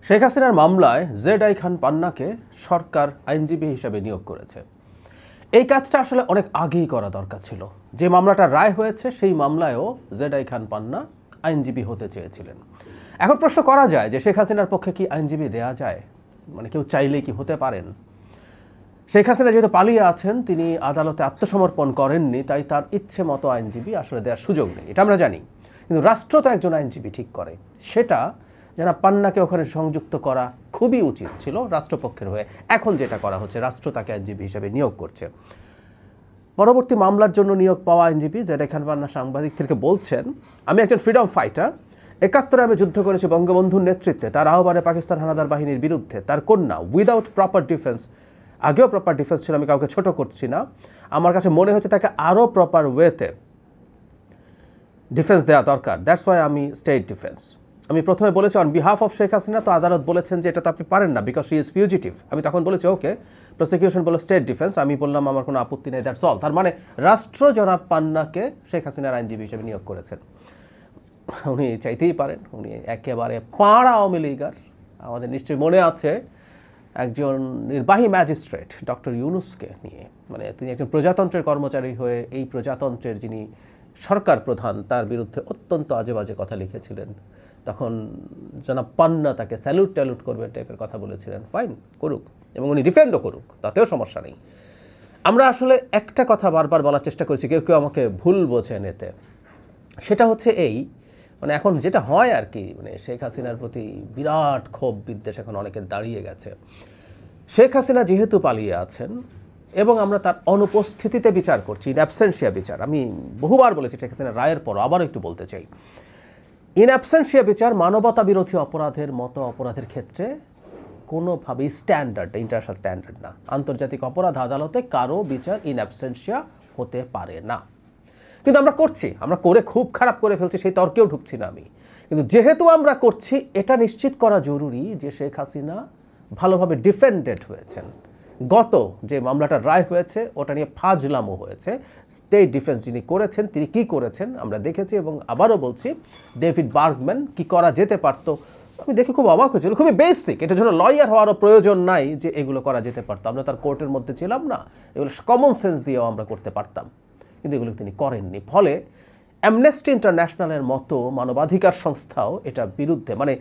শেখ হাসিনার মামলায় জেড.আই খান পান্নাকে সরকার আইনজীবী হিসেবে নিয়োগ করেছে। এই কাজটা আসলে অনেক আগেই করা দরকার ছিল। যে মামলাটা রায় হয়েছে সেই মামলায়ও জেড.আই খান পান্না আইনজীবী হতে চেয়েছিলেন। এখন প্রশ্ন করা যায় যে শেখ হাসিনার পক্ষে কি আইনজীবী দেয়া যায়, মানে কেউ চাইলেই কি হতে পারেন? শেখ হাসিনা যেহেতু পালিয়ে আছেন, তিনি আদালতে আত্মসমর্পণ করেননি, তাই তার ইচ্ছে মতো আইনজীবী আসলে দেওয়ার সুযোগ নেই, এটা আমরা জানি। কিন্তু রাষ্ট্র তো একজন আইনজীবী ঠিক করে, সেটা যারা পান্নাকে ওখানে সংযুক্ত করা খুবই উচিত ছিল রাষ্ট্রপক্ষের হয়ে। এখন যেটা করা হচ্ছে, রাষ্ট্র তাকে আইনজীবী হিসেবে নিয়োগ করছে। পরবর্তী মামলার জন্য নিয়োগ পাওয়া আইনজীবী জেড.আই খান পান্না সাংবাদিকদেরকে বলছেন, আমি একজন ফ্রিডম ফাইটার, ৭১ আমি যুদ্ধ করেছি বঙ্গবন্ধুর নেতৃত্বে, তার আহ্বানে পাকিস্তান হানাদার বাহিনীর বিরুদ্ধে। তার কন্যা উইদাউট প্রপার ডিফেন্স, আগেও প্রপার ডিফেন্স ছিল, আমি কাউকে ছোট করছি না, আমার কাছে মনে হচ্ছে তাকে আরও প্রপার ওয়েতে ডিফেন্স দেওয়া দরকার। দ্যাটস ওয়াই আমি স্টেট ডিফেন্স। আমি প্রথমে বলেছি on behalf of Sheikh Hasina, তো আদালত বলেছেন যে এটা তো আপনি পারেন না, বিকজ শি ইজ ফিউজিটিভ। আমি তখন বলেছি ওকে, প্রসিকিউশন বলো স্টেট ডিফেন্স, আমি বললাম আমার কোনো আপত্তি নেই, দ্যাটস অল। তার মানে রাষ্ট্র জনাব পান্নাকে শেখ হাসিনার আইনজীবী হিসেবে নিয়োগ করেছেন। উনি চাইতেই পারেন, উনি একেবারে পাড়া আওয়ামী লীগার। আমাদের নিশ্চয়ই মনে আছে একজন নির্বাহী ম্যাজিস্ট্রেট ডক্টর ইউনুসকে নিয়ে, মানে তিনি একজন প্রজাতন্ত্রের কর্মচারী হয়ে এই প্রজাতন্ত্রের যিনি সরকার প্রধান, তার বিরুদ্ধে অত্যন্ত আজে বাজে কথা লিখেছিলেন। তখন জনাব পান্না তাকে স্যালুট ট্যালুট করবে টাইপের কথা বলেছিলেন। ফাইন, করুক, এবং উনি ডিফেন্ডও করুক, তাতেও সমস্যা নেই। আমরা আসলে একটা কথা বারবার বলার চেষ্টা করেছি, কেউ কেউ আমাকে ভুল বোঝেন এতে। সেটা হচ্ছে এই, মানে এখন যেটা হয় আর কি, মানে শেখ হাসিনার প্রতি বিরাট ক্ষোভ বিদ্বেষ এখন অনেকের দাঁড়িয়ে গেছে। শেখ হাসিনা যেহেতু পালিয়ে আছেন এবং আমরা তার অনুপস্থিতিতে বিচার করছি, ইন অ্যাবসেন্সিয়া বিচার। আমি বহুবার বলেছি শেখ হাসিনার রায়ের পর, আবারও একটু বলতে চাই, ইন অ্যাবসেন্সিয়া বিচার মানবতা বিরোধী অপরাধের মতো অপরাধের ক্ষেত্রে কোনোভাবেই স্ট্যান্ডার্ড, ইন্টারন্যাশনাল স্ট্যান্ডার্ড না। আন্তর্জাতিক অপরাধ আদালতে কারো বিচার ইন অ্যাবসেন্সিয়া হতে পারে না। কিন্তু আমরা করছি, আমরা করে খুব খারাপ করে ফেলছি, সেই তর্কেও ঢুকছি না আমি। কিন্তু যেহেতু আমরা করছি, এটা নিশ্চিত করা জরুরি যে শেখ হাসিনা ভালোভাবে ডিফেন্ডেড হয়েছেন। গত যে মামলাটার রায় হয়েছে ওটা নিয়ে ফাজলামো হয়েছে। স্টেট ডিফেন্স যিনি করেছেন, তিনি কি করেছেন আমরা দেখেছি, এবং আবারও বলছি, ডেভিড বার্গম্যান কি করা যেতে পারতো, আমি দেখে খুব অবাক হয়েছিল। খুবই বেসিক, এটার জন্য লয়ার হওয়ারও প্রয়োজন নাই যে এগুলো করা যেতে পারতো। আমরা তার কোর্টের মধ্যে ছিলাম না, এগুলো কমন সেন্স দিয়েও আমরা করতে পারতাম, কিন্তু এগুলো তিনি করেননি। ফলে অ্যামনেস্টি ইন্টারন্যাশনালের মতো মানবাধিকার সংস্থাও এটা বিরুদ্ধে, মানে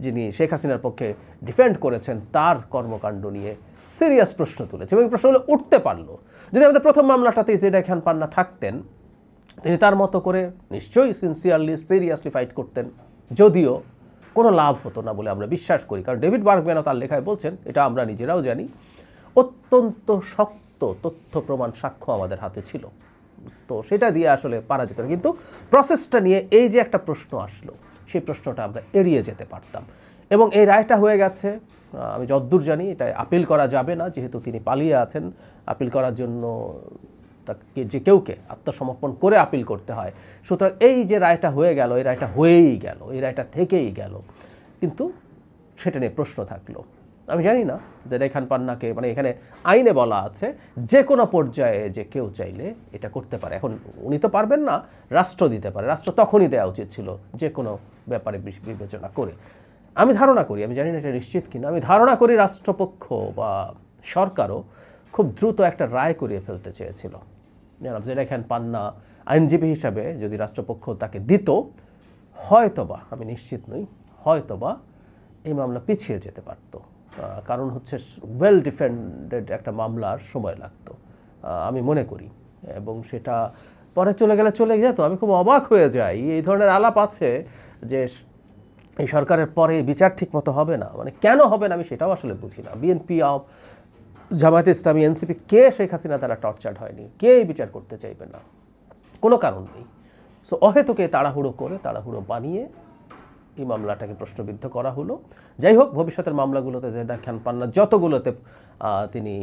যিনি শেখ হাসিনার পক্ষে ডিফেন্ড করেছেন তার কর্মকাণ্ড নিয়ে সিরিয়াস প্রশ্ন তুলেছে, এবং এই প্রশ্নগুলো উঠতে পারলো। যদি আমাদের প্রথম মামলাটাতে জেড.আই খান পান্না থাকতেন, তিনি তার মতো করে নিশ্চয়ই সিনসিয়ারলি সিরিয়াসলি ফাইট করতেন, যদিও কোনো লাভ হতো না বলে আমরা বিশ্বাস করি। কারণ ডেভিড বার্গম্যানও তার লেখায় বলছেন, এটা আমরা নিজেরাও জানি, অত্যন্ত শক্ত তথ্য প্রমাণ সাক্ষ্য আমাদের হাতে ছিল, তো সেটা দিয়ে আসলে পারা যেত না। কিন্তু প্রসেসটা নিয়ে এই যে একটা প্রশ্ন আসলো, সেই প্রশ্নটা আমরা এড়িয়ে যেতে পারতাম। এবং এই রায়টা হয়ে গেছে, আমি যতদূর জানি এটা আপিল করা যাবে না, যেহেতু তিনি পালিয়ে আছেন। আপিল করার জন্য তাকে যে কেউকে আত্মসমর্পণ করে আপিল করতে হয়। সুতরাং এই যে রায়টা হয়ে গেল, এই রায়টা হয়েই গেল, এই রায়টা থেকেই গেল, কিন্তু সেটা নিয়ে প্রশ্ন থাকলো। আমি জানি না জেড.আই খান পান্নাকে, মানে এখানে আইনে বলা আছে যে কোনো পর্যায়ে যে কেউ চাইলে এটা করতে পারে। এখন উনি তো পারবেন না, রাষ্ট্র দিতে পারে। রাষ্ট্র তখনই দেওয়া উচিত ছিল যে কোনো ব্যাপারে বিবেচনা করে। আমি ধারণা করি, আমি জানি না এটা নিশ্চিত কিনা, আমি ধারণা করি রাষ্ট্রপক্ষ বা সরকারও খুব দ্রুত একটা রায় করিয়ে ফেলতে চেয়েছিল। জানাব জেড.আই খান পান্না আইনজীবী হিসাবে যদি রাষ্ট্রপক্ষ তাকে দিত, হয়তোবা, আমি নিশ্চিত নই, হয়তোবা এই মামলা পিছিয়ে যেতে পারত। কারণ হচ্ছে ওয়েল ডিফেন্ডেড একটা মামলার সময় লাগতো, আমি মনে করি, এবং সেটা পরে চলে গেলে চলে যেত। আমি খুব অবাক হয়ে যাই, এই ধরনের আলাপ আছে যে এই সরকারের পরে বিচার ঠিক মতো হবে না। মানে কেন হবে না আমি সেটাও আসলে বুঝি না। বিএনপি, জামায়াতে ইসলামী, এনসিপি, কে শেখ হাসিনা দ্বারা টর্চার্ড হয়নি? কে বিচার করতে চাইবে না? কোনো কারণ নেই। সো অহেতুকে তাড়াহুড়ো করে, তাড়াহুড়ো বানিয়ে এই মামলাটাকে প্রশ্নবিদ্ধ করা হলো। যাই হোক, ভবিষ্যতের মামলাগুলোতে জেড.আই খান পান্না যতগুলোতে তিনি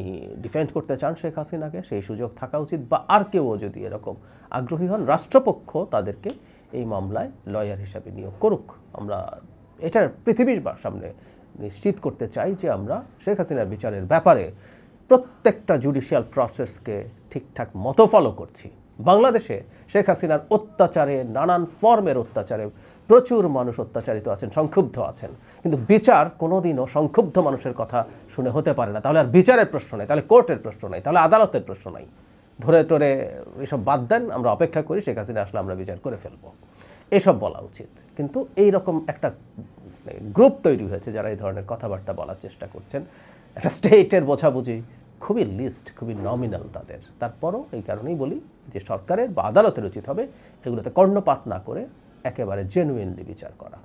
ডিফেন্ড করতে চান শেখ হাসিনাকে, সেই সুযোগ থাকা উচিত। বা আর কেউ যদি এরকম আগ্রহী হন, রাষ্ট্রপক্ষ তাদেরকে এই মামলায় লয়ার হিসাবে নিয়োগ করুক। আমরা এটার পৃথিবীর সামনে নিশ্চিত করতে চাই যে আমরা শেখ হাসিনার বিচারের ব্যাপারে প্রত্যেকটা জুডিশিয়াল প্রসেসকে ঠিকঠাক মতো ফলো করছি। বাংলাদেশে শেখ হাসিনার অত্যাচারে, নানান ফর্মের অত্যাচারে প্রচুর মানুষ অত্যাচারিত আছেন, সংক্ষুব্ধ আছেন, কিন্তু বিচার কোনোদিনও সংক্ষুব্ধ মানুষের কথা শুনে হতে পারে না। তাহলে আর বিচারের প্রশ্ন নেই, তাহলে কোর্টের প্রশ্ন নেই, তাহলে আদালতের প্রশ্ন নাই। ধরে টরে এসব বাদ দেন, আমরা অপেক্ষা করি শেখ হাসিনা আসলে আমরা বিচার করে ফেলবো, এসব বলা উচিত। কিন্তু এই রকম একটা গ্রুপ তৈরি হয়েছে যারা এই ধরনের কথাবার্তা বলার চেষ্টা করছেন। একটা স্টেটের বোঝাবুঝি খুবই লিস্ট, খুবই নমিনাল তাদের। তারপরও এই কারণেই বলি যে সরকারের বা আদালতের উচিত হবে এগুলোতে কর্ণপাত না করে একেবারে জেনুইনলি বিচার করা।